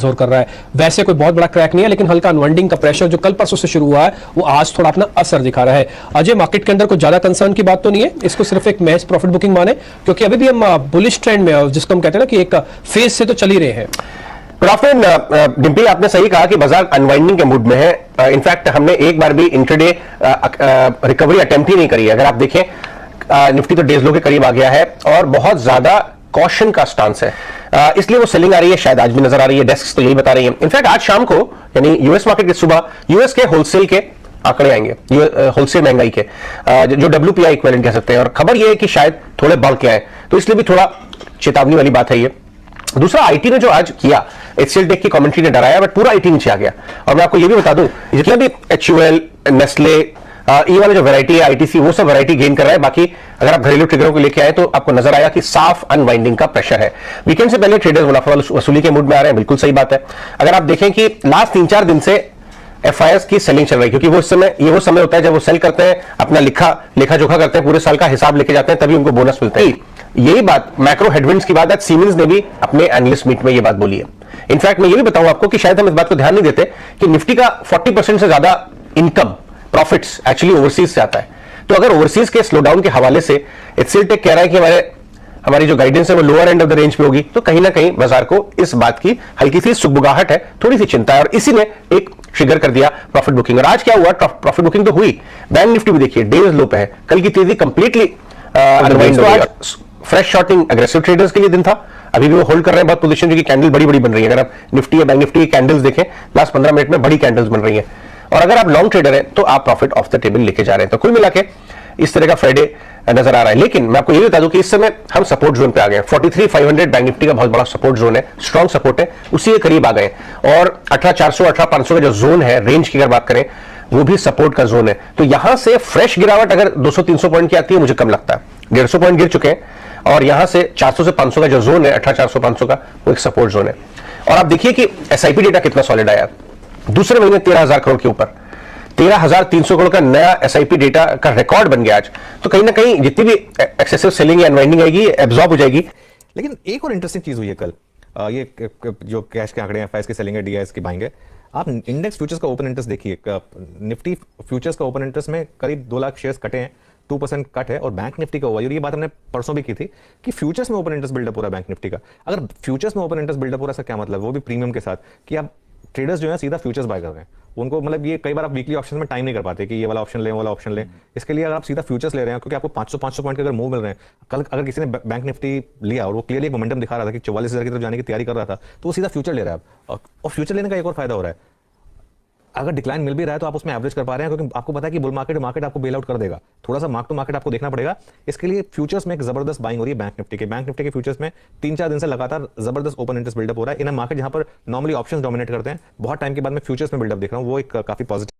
जोर कर रहा है। वैसे कोई बहुत बड़ा क्रैक नहीं है, लेकिन हल्का अनवाइंडिंग का प्रेशर जो कल परसों से शुरू हुआ है वो आज थोड़ा अपना असर दिखा रहा है। अजय, मार्केट के अंदर कोई ज्यादा कंसर्न की बात तो नहीं है, इसको सिर्फ एक महज प्रॉफिट बुकिंग माने, क्योंकि अभी भी हम बुलिश ट्रेंड में, जिसको हम कहते हैं ना कि एक फेज से तो चल ही रहे हैं। प्रॉफिट डिम्पी, आपने सही कहा कि बाजार अनवाइंडिंग के मूड में है। इनफैक्ट हमने एक बार भी इंट्राडे रिकवरी अटेम्प्ट ही नहीं करी है। अगर आप देखें निफ्टी तो डेज लो के करीब आ गया है और बहुत ज्यादा कॉशन का स्टांस है, इसलिए वो सेलिंग आ रही है, शायद आज भी नजर आ रही है। डेस्क तो यही बता रही है। इनफैक्ट आज शाम को यानी यूएस मार्केट की सुबह यूएस के होलसेल के आंकड़े आएंगे, होलसेल महंगाई के, जो WPI इक्विवेलेंट कह सकते हैं, और खबर ये है कि शायद थोड़े बढ़ के आए, तो इसलिए भी थोड़ा चेतावनी वाली बात है ये। दूसरा, आईटी ने जो आज किया, HCL टेक की कमेंट्री ने डराया, बट पूरा आईटी नीचे आ गया। और मैं आपको ये भी बता दूं, जितना भी HUL, नेस्ले, ये वाले जो वैरायटी है ITC, वो सब वैरायटी गेन कर रहा है। बाकी अगर आप घरेलू ट्रिगरों को लेके आए तो आपको नजर आया कि साफ अनवाइंडिंग का प्रेशर है। वीकेंड से पहले ट्रेडर्स मुनाफा वसूली के मूड में आ रहे हैं, बिल्कुल सही बात है। अगर आप देखें कि लास्ट 3-4 दिन से FIS की सेलिंग चल रही है, क्योंकि वो वो समय होता है जब वो सेल करते हैं, अपना लेखा जोखा करते हैं, पूरे साल का हिसाब लेके जाते हैं, तभी उनको बोनस मिलता है। यही बात मैक्रो हेडविंड्स की बात है। सीमेंस ने भी अपने एनालिस्ट मीट में ये बात बोली है। इनफैक्ट मैं ये भी बताऊं आपको कि शायद हम इस बात को ध्यान नहीं देते कि निफ्टी का 40% से ज्यादा इनकम, प्रॉफिट्स एक्चुअली ओवरसीज से आता है। तो अगर ओवरसीज के स्लोडाउन के हवाले से HCL टेक कह रहा है कि हमारी जो गाइडेंस है वो lower end of the range पे होगी, तो कहीं ना कहीं बाजार को इस बात की हल्की सी सुगबुगाहट है, थोड़ी सी चिंता है, और इसी ने एक ट्रिगर कर दिया प्रॉफिट बुकिंग। और आज क्या हुआ? प्रॉफिट बुकिंग तो हुई। बैंक निफ्टी भी देखिए डेज लो पे है, कल की तेजी कंप्लीटली अनवाइंड हो गई। फ्रेश शॉर्टिंग एग्रेसिव ट्रेडर्स के लिए दिन था, अभी भी वो होल्ड कर रहे हैं बहुत पोजीशन, जो कि कैंडल बड़ी बड़ी बन रही है। अगर आप निफ्टी या बैंक निफ्टी की कैंडल्स देखें, लास्ट 15 मिनट में बड़ी कैंडल्स बन रही है। और अगर आप लॉन्ग ट्रेडर हैं तो आप प्रॉफिट ऑफ द टेबल लेके जा रहे हैं। तो कुल मिला के इस तरह का फ्राइडे नजर आ रहा है। लेकिन मैं आपको ये बता दूं कि इस समय हम सपोर्ट जोन पे आ गए। 43,500 बैंक निफ्टी का बहुत बड़ा सपोर्ट जोन है, स्ट्रॉन्ग सपोर्ट है, उसी के करीब आ गए। और 18,400, 18,500 का जो जोन है रेंज की अगर बात करें, वो भी सपोर्ट का जोन है। तो यहां से फ्रेश गिरावट अगर 200-300 पॉइंट की आती है, मुझे कम लगता है। 150 पॉइंट गिर चुके हैं, और यहां से 400 से 500 का जो जोन है, 18,400-500 का, वो एक सपोर्ट जोन है। और आप देखिए कि SIP डेटा कितना सॉलिड आया दूसरे महीने, 13,000 करोड़ के ऊपर, 13,300 करोड़ का नया SIP डेटा का रिकॉर्ड बन गया आज। तो कहीं ना कहीं जितनी भी एक्सेसिव सेलिंग या अनवाइंडिंग आएगी, एब्जॉर्ब हो जाएगी। लेकिन एक और इंटरेस्टिंग चीज हुई है कल, ये जो कैश के आंकड़े हैं, FIS की सेलिंग है, DIS की बाइंग है। आप इंडेक्स फ्यूचर्स का ओपन इंटरेस्ट देखिए, निफ्टी फ्यूचर्स का ओपन इंटरेस्ट में करीब 2 लाख शेयर्स कटे हैं, 2% कट है। और बैंक निफ्टी का हुआ, और ये बात हमने परसों भी की थी कि फ्यूचर्स में ओपन इंटरेस्ट बिल्डअप हो रहा है बैंक निफ्टी का। अगर फ्यूचर्स में ओपन इंटरेस्ट बिल्डअप हो रहा है, इसका क्या मतलब? वो भी प्रीमियम के साथ, कि आप ट्रेडर्स जो है सीधा फ्यूचर्स बाय कर रहे हैं। उनको मतलब ये कई बार आप वीकली ऑप्शन में टाइम नहीं कर पाते कि ये वाला ऑप्शन लें, वो वाला ऑप्शन लें। इसके लिए अगर आप सीधा फ्यूचर्स ले रहे हैं, क्योंकि आपको 500 पॉइंट के अगर मूव मिल रहे हैं, कल अगर किसी ने बैंक निफ्टी लिया और वो क्लियरली एक मोमेंटम दिखा रहा था कि 44,000 की तरफ जाने की तैयारी कर रहा था, तो वो सीधा फ्यूचर ले रहा है। और फ्यूचर लेने का एक और फायदा हो रहा है, अगर डिक्लाइन मिल भी रहा है तो आप उसमें एवरेज कर पा रहे हैं, क्योंकि आपको पता है कि बुल मार्केट आपको बेल आउट कर देगा। थोड़ा सा मार्क टू मार्केट आपको देखना पड़ेगा। इसके लिए फ्यूचर्स में एक जबरदस्त बाइंग हो रही है बैंक निफ्टी के फ्यूचर्स में 3-4 दिन से लगातार जबरदस्त ओपन इंटरेस्ट बिल्डअप हो रहा है। इन मार्केट जहां पर नॉर्मली ऑप्शंस डोमिनेट करते हैं, बहुत टाइम के बाद मैं फ्यूचर्स में बिल्डअप देख रहा हूं, वो एक काफी पॉजिटिव